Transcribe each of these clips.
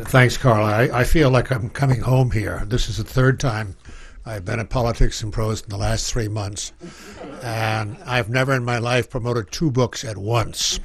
Thanks, Carla. I feel like I'm coming home here. This is the third time I've been at Politics and Prose in the last 3 months, and I've never in my life promoted 2 books at once.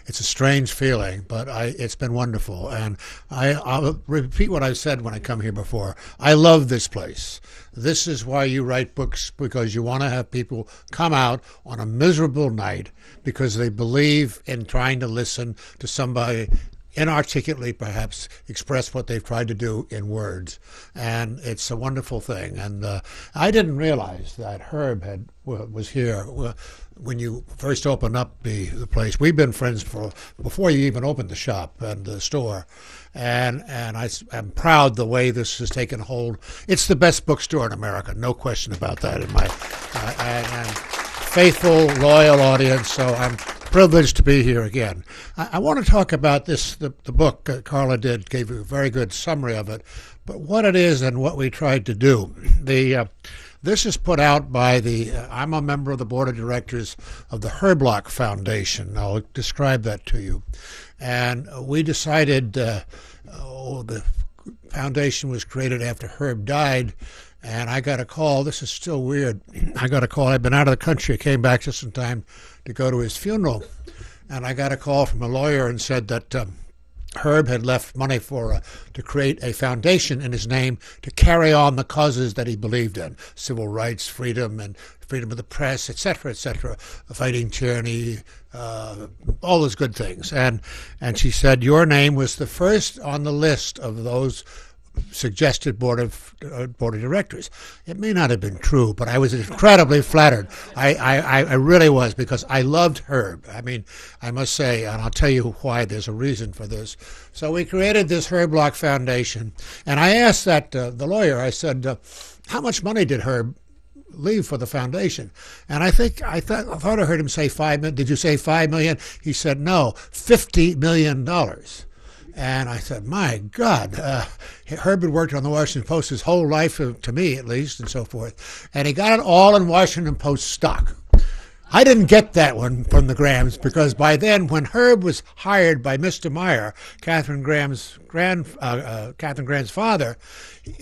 It's a strange feeling, but it's been wonderful. And I'll repeat what I've said when I come here before. I love this place. This is why you write books, because you want to have people come out on a miserable night because they believe in trying to listen to somebody inarticulately perhaps express what they've tried to do in words. And it's a wonderful thing. And I didn't realize that Herb was here when you first opened up the place. We've been friends before you even opened the shop and the store. And I'm proud the way this has taken hold. It's the best bookstore in America, no question about that. In my and faithful, loyal audience, so I'm privileged to be here again. I want to talk about the book Carla gave you a very good summary of it, but what it is and what we tried to do. This is put out by I'm a member of the board of directors of the Herblock Foundation. I'll describe that to you. And we decided, the foundation was created after Herb died, and I got a call. This is still weird. I got a call. I'd been out of the country. I came back just in time to go to his funeral. And I got a call from a lawyer and said that Herb had left money to create a foundation in his name to carry on the causes that he believed in: civil rights, freedom, and freedom of the press, etc., fighting tyranny, all those good things. And she said your name was the first on the list of those suggested board of directors. It may not have been true, but I was incredibly flattered. I really was, because I loved Herb. I mean, I must say, and I'll tell you why. There's a reason for this. So we created this Herblock Foundation, and I asked the lawyer. I said, "How much money did Herb leave for the foundation?" And I thought I heard him say $5 million. Did you say $5 million? He said no, $50 million. And I said, my God, Herb had worked on the Washington Post his whole life, to me at least, and so forth. And he got it all in Washington Post stock. I didn't get that one from the Grahams, because by then, when Herb was hired by Mr. Meyer, Catherine Graham's father,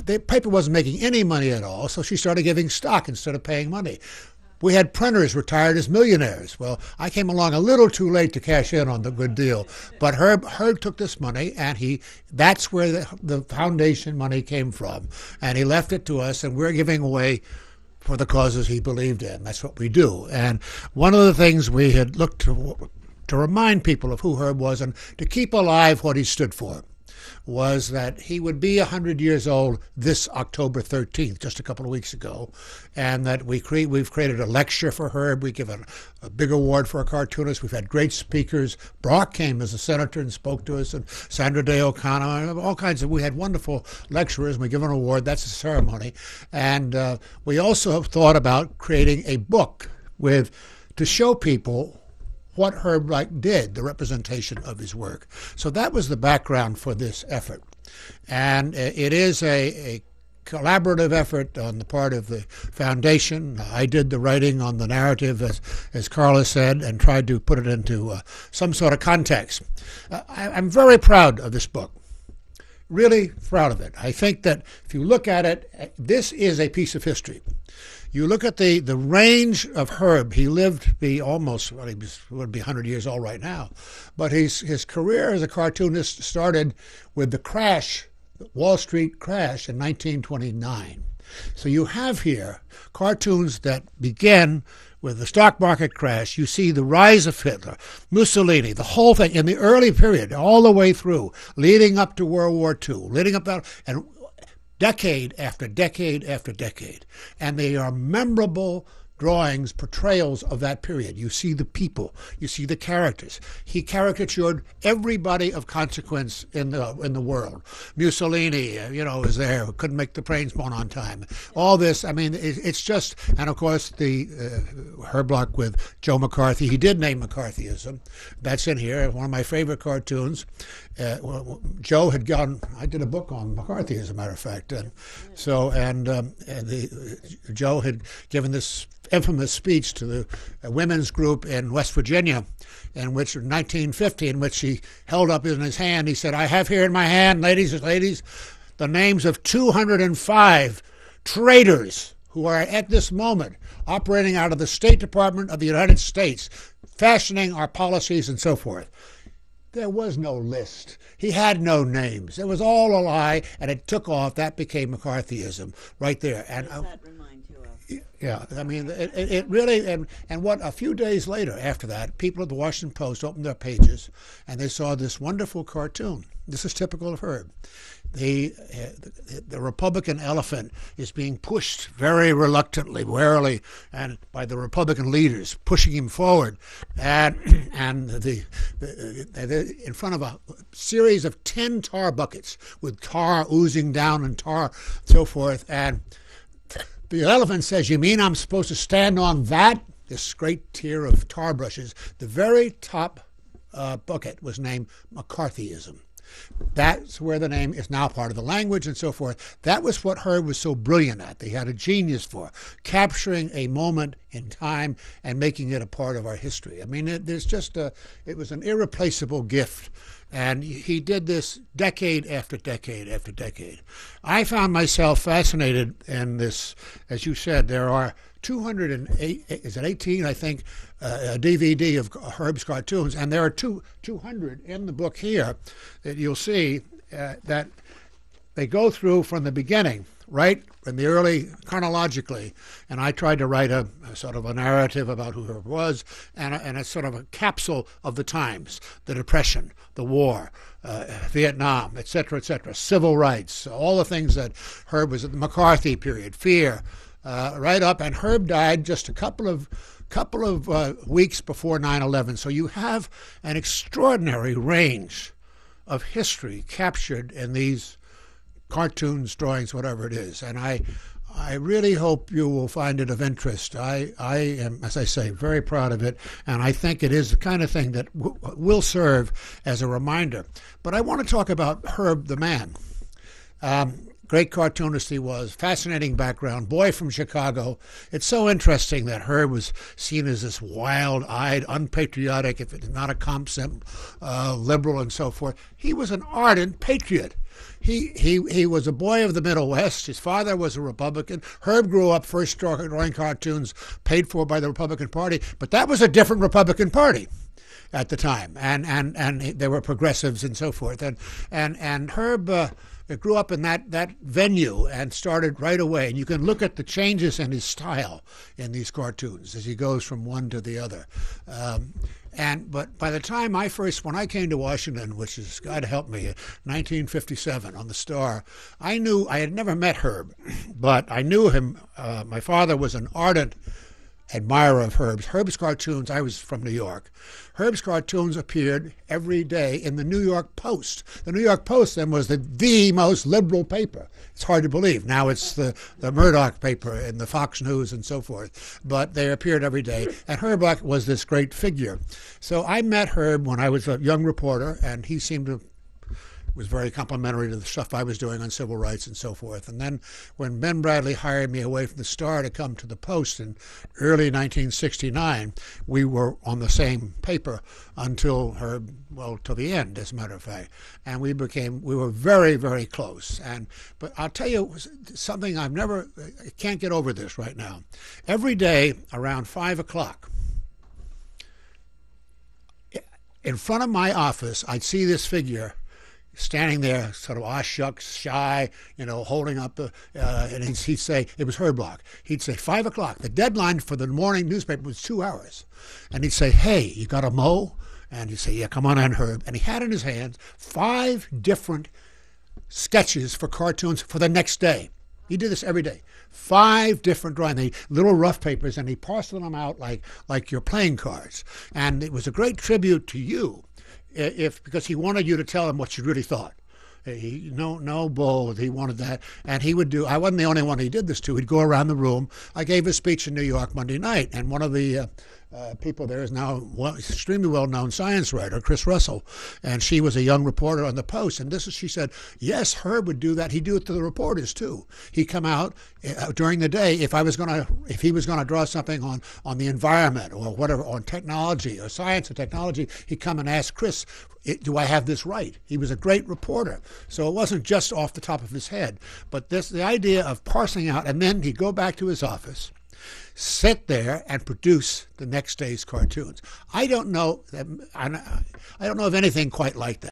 the paper wasn't making any money at all, so she started giving stock instead of paying money. We had printers retired as millionaires. Well, I came along a little too late to cash in on the good deal. But Herb took this money, and that's where the foundation money came from. And he left it to us, and we're giving away for the causes he believed in. That's what we do. And one of the things we had looked to remind people of who Herb was and to keep alive what he stood for was that he would be 100 years old this October 13th, just a couple of weeks ago, and that we've created a lecture for Herb. We give a big award for a cartoonist. We've had great speakers. Block came as a senator and spoke to us, and Sandra Day O'Connor, all kinds of. We had wonderful lecturers, and we give an award. That's a ceremony. And we also have thought about creating a book to show people what Herb did, the representation of his work. So that was the background for this effort. And it is a collaborative effort on the part of the foundation. I did the writing on the narrative, as Carla said, and tried to put it into some sort of context. I'm very proud of this book. Really proud of it. I think that if you look at it, this is a piece of history. You look at the range of Herb. He lived to be he would be 100 years old right now. But his career as a cartoonist started with the crash, the Wall Street crash in 1929. So you have here cartoons that begin with the stock market crash. You see the rise of Hitler, Mussolini, the whole thing in the early period, all the way through, leading up to World War II, leading up to, and decade after decade after decade. And they are memorable drawings, portrayals of that period. You see the people, you see the characters. He caricatured everybody of consequence in the world. Mussolini, was there, couldn't make the trains run on time. All this, I mean, it's just, and of course the Herblock with Joe McCarthy. He did name McCarthyism. That's in here. One of my favorite cartoons. Joe had gone. I did a book on McCarthy, as a matter of fact, and Joe had given this infamous speech to the women's group in West Virginia, in 1950, in which he held up in his hand, he said, "I have here in my hand, ladies, the names of 205 traitors who are at this moment operating out of the State Department of the United States, fashioning our policies and so forth." There was no list. He had no names. It was all a lie, and it took off. That became McCarthyism right there. And what does that remind you of? yeah, I mean, it really, and what, a few days later after that, people at the Washington Post opened their pages, and they saw this wonderful cartoon. This is typical of Herb. The Republican elephant is being pushed very reluctantly, warily, and by the Republican leaders pushing him forward, and in front of a series of 10 tar buckets with tar oozing down and tar, so forth, and the elephant says, "You mean I'm supposed to stand on that?" This great tier of tar brushes. The very top bucket was named McCarthyism. That's where the name is now part of the language and so forth. That was what Herb was so brilliant at. He had a genius for capturing a moment in time and making it a part of our history. I mean, it was an irreplaceable gift. And he did this decade after decade after decade. I found myself fascinated in this. As you said, there are 208, is it 18, I think, a DVD of Herb's cartoons, and there are 200 in the book here that you'll see that they go through from the beginning, right, in the early, chronologically, and I tried to write a sort of a narrative about who Herb was, and a sort of a capsule of the times, the Depression, the war, Vietnam, et cetera, civil rights, all the things that Herb was at the McCarthy period, fear, right up, and Herb died just a couple of weeks before 9/11. So you have an extraordinary range of history captured in these cartoons, drawings, whatever it is. And I really hope you will find it of interest. I am, as I say, very proud of it, and I think it is the kind of thing that will serve as a reminder. But I want to talk about Herb the man. Great cartoonist he was, fascinating background, boy from Chicago. It's so interesting that Herb was seen as this wild-eyed, unpatriotic, if it's not a comp liberal and so forth. He was an ardent patriot. He was a boy of the Middle West. His father was a Republican. Herb grew up first drawing cartoons paid for by the Republican Party, but that was a different Republican Party at the time, and there were progressives and so forth. And Herb grew up in that venue and started right away. And you can look at the changes in his style in these cartoons as he goes from one to the other. But by the time when I came to Washington, which is, God help me, 1957 on the Star, I had never met Herb, but I knew him. My father was an ardent admirer of Herb's. Herb's cartoons, I was from New York. Herb's cartoons appeared every day in the New York Post. The New York Post then was the most liberal paper. It's hard to believe. Now it's the Murdoch paper and the Fox News and so forth. But they appeared every day. And Herblock was this great figure. So I met Herb when I was a young reporter, and he was very complimentary to the stuff I was doing on civil rights and so forth. And then when Ben Bradley hired me away from the Star to come to the Post in early 1969, we were on the same paper until till the end, as a matter of fact. And we were very, very close. But I'll tell you something I can't get over this right now. Every day around 5 o'clock, in front of my office, I'd see this figure standing there, sort of shucks, shy, holding up and he'd say, it was Herblock. He'd say, 5 o'clock. The deadline for the morning newspaper was 2 hours. And he'd say, hey, you got a mow? And he'd say, yeah, come on in, Herb. And he had in his hands 5 different sketches for cartoons for the next day. He did this every day. 5 different drawings, little rough papers, and he parceled them out like your playing cards. And it was a great tribute to you, because he wanted you to tell him what you really thought. No bull. He wanted that. And he would I wasn't the only one he did this to. He'd go around the room. I gave a speech in New York Monday night, and one of the people there is now extremely well-known science writer, Chris Russell, and she was a young reporter on the Post. And she said, yes, Herb would do that. He'd do it to the reporters too. He'd come out during the day if he was gonna draw something on the environment or whatever, on technology or science or technology, he'd come and ask Chris, do I have this right? He was a great reporter. So it wasn't just off the top of his head. But the idea of parsing out, and then he'd go back to his office, sit there and produce the next day's cartoons. I don't know of anything quite like that.